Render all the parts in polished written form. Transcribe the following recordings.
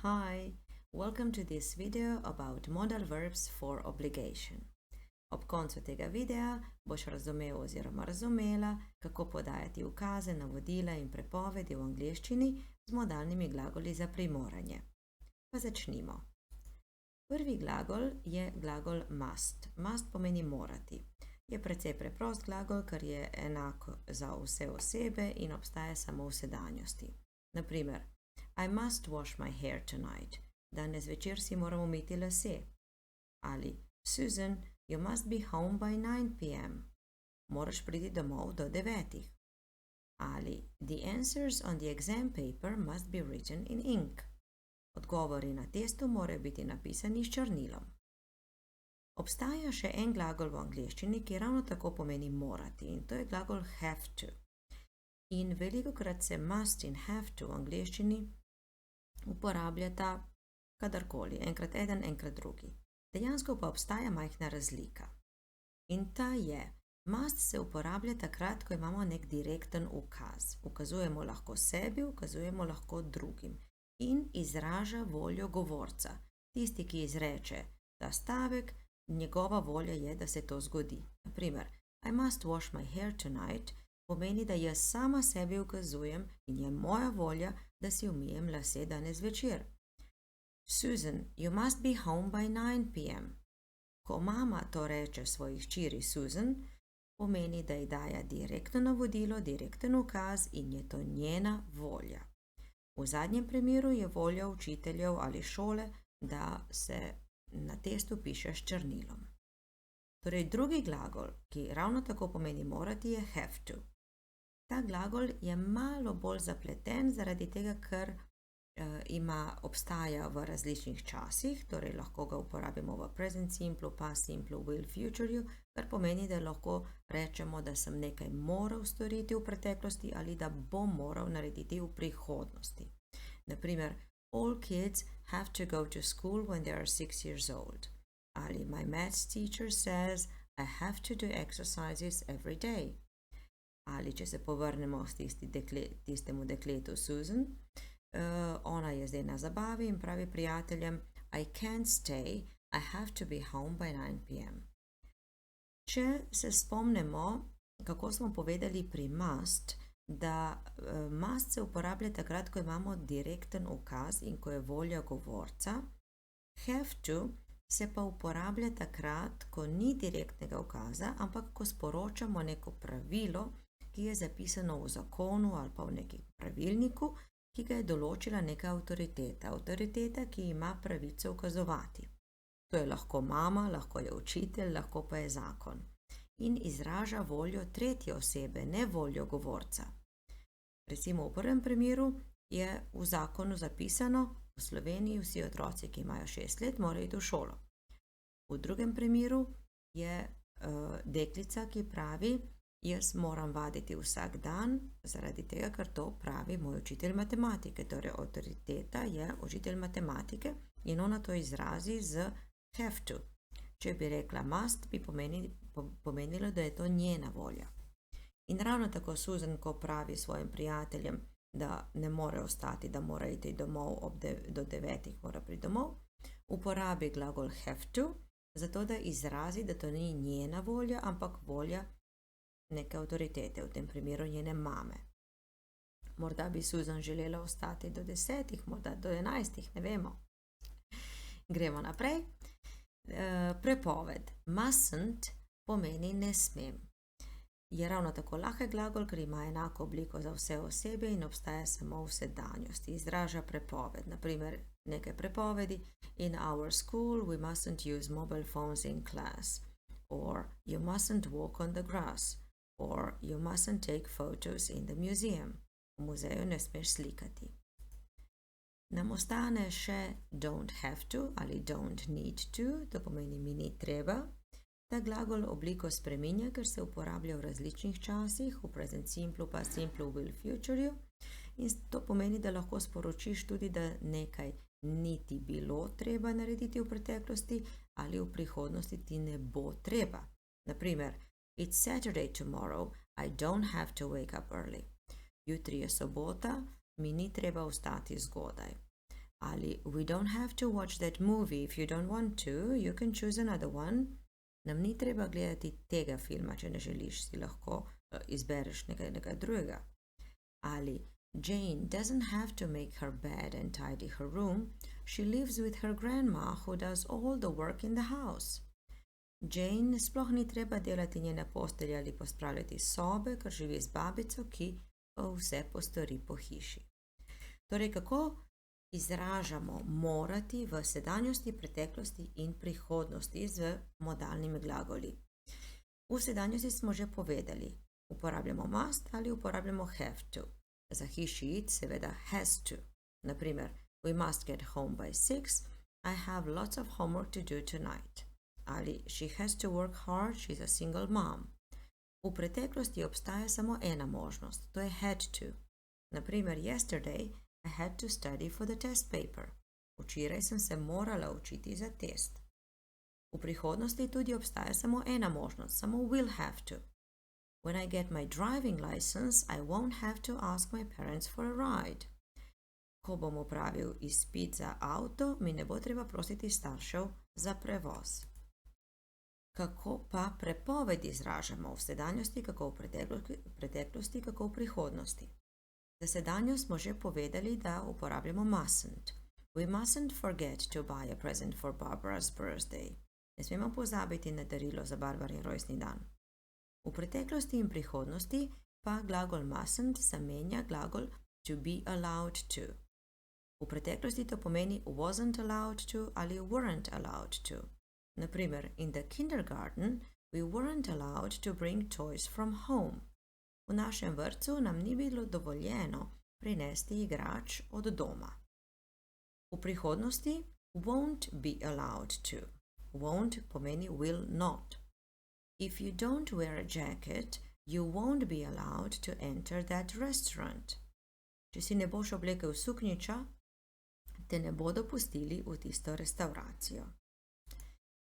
Hi, welcome to this video about modal verbs for obligation. Ob koncu tega videa boš razumel oziroma razumela, kako podajati ukaze, navodila in prepovedi v angleščini z modalnimi glagoli za primoranje. Pa začnimo. Prvi glagol je glagol must. Must pomeni morati. Je precej preprost glagol, ker je enak za vse osebe in obstaja samo v sedanjosti. Naprimer, I must wash my hair tonight. Danes večer si moram umiti lase. Ali, Susan, you must be home by 9 p.m. Moraš priti domov do 9. Ali, the answers on the exam paper must be written in ink. Odgovori na testu morajo biti napisani s črnilom. Obstaja še en glagol v angleščini, ki ravno tako pomeni morati, in to je glagol have to. In velikokrat se must in have to v angleščini uporabljata kadarkoli, enkrat eden, enkrat drugi. Dejansko pa obstaja majhna razlika. In ta je, must se uporablja takrat, ko imamo nek direkten ukaz. Ukazujemo lahko sebi, ukazujemo lahko drugim. In izraža voljo govorca. Tisti, ki izreče ta stavek, njegova volja je, da se to zgodi. Naprimer, I must wash my hair tonight pomeni, da jaz sama sebi ukazujem in je moja volja, da si umijem lase danes večer. Susan, you must be home by 9 p.m. Ko mama to reče svoji hčeri Susan, pomeni, da ji daje direktno navodilo, direkten ukaz in je to njena volja. V zadnjem primeru je volja učiteljev ali šole, da se na testu piše s črnilom. Torej, drugi glagol, ki ravno tako pomeni morati, je have to. Ta glagol je malo bolj zapleten zaradi tega, ker obstaja v različnih časih, torej lahko ga uporabimo v present simple, past simple, will, future, kar pomeni, da lahko rečemo, da sem nekaj moral storiti v preteklosti ali da bom moral narediti v prihodnosti. Naprimer, all kids have to go to school when they are 6 years old. Ali my maths teacher says I have to do exercises every day. Ali če se povrnemo s tistemu dekletu Susan, ona je zdaj na zabavi in pravi prijateljem I can't stay, I have to be home by 9 p.m. Če se spomnimo, kako smo povedali pri must, da must se uporablja takrat, ko imamo direkten ukaz in ko je volja govorca, have to se pa uporablja takrat, ko ni direktnega ukaza, ampak ko sporočamo neko pravilo, ki je zapisano v zakonu ali pa v nekem pravilniku, ki ga je določila neka avtoriteta. Avtoriteta, ki ima pravico ukazovati. To je lahko mama, lahko je učitelj, lahko pa je zakon. In izraža voljo tretje osebe, ne voljo govorca. Recimo v prvem primeru je v zakonu zapisano, v Sloveniji vsi otroci, ki imajo 6 let, morajo iti v šolo. V drugem primeru je deklica, ki pravi, jaz moram vaditi vsak dan, zaradi tega, ker to pravi moj učitelj matematike. Torej, avtoriteta je učitelj matematike in ona to izrazi z have to. Če bi rekla must, bi pomenilo, da je to njena volja. In ravno tako Susan, ko pravi svojim prijateljem, da ne more ostati, da mora iti domov do 9, mora priti domov, uporabi glagol have to, zato da izrazi, da to ni njena volja, ampak volja neke avtoritete, v tem primeru njene mame. Morda bi Susan želela ostati do 10, morda do 11, ne vemo. Gremo naprej. Prepoved. Mustn't pomeni ne smem. Je ravno tako lahek glagol, ker ima enako obliko za vse osebe in obstaja samo v sedanjosti. Izraža prepoved. Naprimer, nekaj prepovedi. In our school we mustn't use mobile phones in class. Or you mustn't walk on the grass. Or you mustn't take photos in the museum. V muzeju ne smeš slikati. Nam ostane še don't have to ali don't need to, to pomeni mi ni treba. Ta glagol obliko spreminja, ker se uporablja v različnih časih, v present simple, past simple, will, future. In to pomeni, da lahko sporočiš tudi, da nekaj ni ti bilo treba narediti v preteklosti ali v prihodnosti ti ne bo treba. Naprimer, it's Saturday tomorrow, I don't have to wake up early. Jutri je sobota, mi ni treba vstati zgodaj. Ali we don't have to watch that movie if you don't want to, you can choose another one. Nam ni treba gledati tega filma, če ne želiš, si lahko izbereš nekaj drugega. Ali Jane doesn't have to make her bed and tidy her room. She lives with her grandma who does all the work in the house. Jane sploh ni treba delati njene postelje ali pospravljati sobe, ker živi z babico, ki vse postori po hiši. Torej, kako izražamo morati v sedanjosti, preteklosti in prihodnosti z modalnimi glagoli? V sedanjosti smo že povedali, uporabljamo must ali uporabljamo have to. Za hiši it seveda has to. Naprimer, we must get home by 6. I have lots of homework to do tonight. Ali she has to work hard, she's a single mom. V preteklosti obstaja samo ena možnost, to je had to. Naprimer, yesterday I had to study for the test paper. Včeraj sem se morala učiti za test. V prihodnosti tudi obstaja samo ena možnost, samo will have to. When I get my driving license, I won't have to ask my parents for a ride. Ko bom opravil izpit za avto, mi ne bo treba prositi staršev za prevoz. Kako pa prepoved izražamo v sedanjosti, kako v preteklosti, kako v prihodnosti? Za sedanjost smo že povedali, da uporabljamo mustn't. We mustn't forget to buy a present for Barbara's birthday. Ne smemo pozabiti na darilo za Barbarin rojstni dan. V preteklosti in prihodnosti pa glagol mustn't zamenja glagol to be allowed to. V preteklosti to pomeni wasn't allowed to ali weren't allowed to. Naprimer, in the kindergarten we weren't allowed to bring toys from home. V našem vrtcu nam ni bilo dovoljeno prinesti igrač od doma. V prihodnosti won't be allowed to. Won't pomeni will not. If you don't wear a jacket, you won't be allowed to enter that restaurant. Če si ne boš oblekel suknjiča, te ne bodo pustili v tisto restauracijo.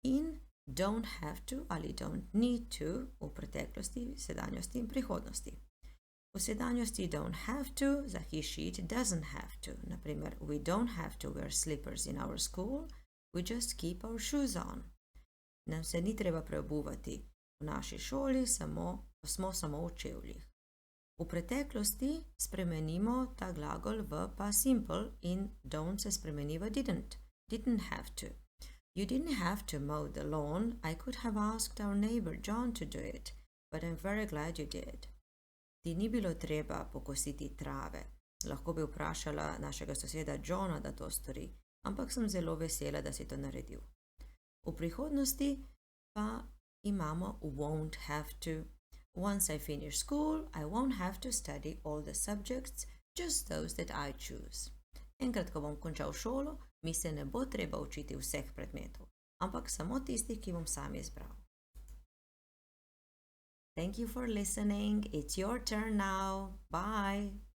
In don't have to ali don't need to v preteklosti, sedanjosti in prihodnosti. V sedanjosti don't have to, za hiši it doesn't have to. Naprimer, we don't have to wear slippers in our school, we just keep our shoes on. Nam se ni treba preobuvati. V naši šoli smo samo v čevljih. V preteklosti spremenimo ta glagol v past simple in don't se spremeni v didn't have to. You didn't have to mow the lawn. I could have asked our neighbor John to do it, but I'm very glad you did. Ti ni bilo treba pokositi trave. Lahko bi vprašala našega soseda Johna, da to stori, ampak sem zelo vesela, da si to naredil. V prihodnosti pa imamo won't have to. Once I finish school, I won't have to study all the subjects, just those that I choose. Enkrat, ko bom končal šolo, mi se ne bo treba učiti vseh predmetov, ampak samo tistih, ki bom sam izbral. Thank you for listening. It's your turn now. Bye.